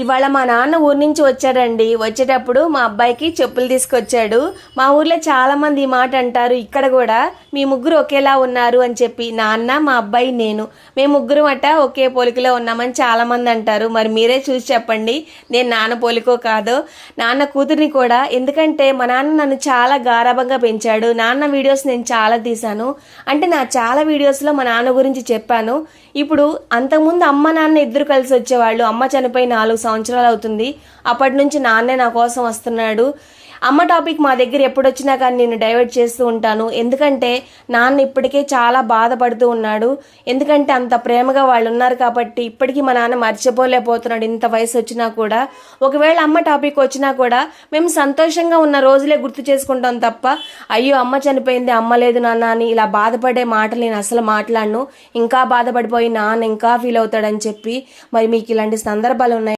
ఇవాళ మా నాన్న ఊరి నుంచి వచ్చాడండి. వచ్చేటప్పుడు మా అబ్బాయికి చెప్పులు తీసుకొచ్చాడు. మా ఊర్లో చాలా మంది ఈ మాట అంటారు, ఇక్కడ కూడా, మీ ముగ్గురు ఒకేలా ఉన్నారు అని చెప్పి. నాన్న, మా అబ్బాయి, నేను, మేము ముగ్గురు అట ఒకే పోలికలో ఉన్నామని చాలా మంది అంటారు. మరి మీరే చూసి చెప్పండి, నేను నాన్న పోలికో కాదో. నాన్న కూతురిని కూడా, ఎందుకంటే మా నాన్న నన్ను చాలా గారాబంగా పెంచాడు. నాన్న వీడియోస్ నేను చాలా తీశాను, అంటే నా చాలా వీడియోస్లో మా నాన్న గురించి చెప్పాను. ఇప్పుడు అంతకుముందు అమ్మ నాన్న ఇద్దరు కలిసి వచ్చేవాళ్ళు. అమ్మ చనిపోయి 4 సంవత్సరాలు అవుతుంది. అప్పటి నుంచి నాన్నే నా కోసం వస్తున్నాడు. అమ్మ టాపిక్ మా దగ్గర ఎప్పుడు వచ్చినా కానీ నేను డైవర్ట్ చేస్తూ ఉంటాను. ఎందుకంటే నాన్న ఇప్పటికే చాలా బాధపడుతూ ఉన్నాడు. ఎందుకంటే అంత ప్రేమగా వాళ్ళు ఉన్నారు కాబట్టి ఇప్పటికీ మా నాన్న మర్చిపోలేకపోతున్నాడు ఇంత వయసు వచ్చినా కూడా. ఒకవేళ అమ్మ టాపిక్ వచ్చినా కూడా మేము సంతోషంగా ఉన్న రోజులే గుర్తు చేసుకుంటాం తప్ప, అయ్యో అమ్మ చనిపోయింది, అమ్మ లేదు నాన్న అని ఇలా బాధపడే మాటలు నేను అసలు మాట్లాడను. ఇంకా బాధపడిపోయి నాన్న ఇంకా ఫీల్ అవుతాడని చెప్పి. మరి మీకు ఇలాంటి సందర్భాలు ఉన్నాయి?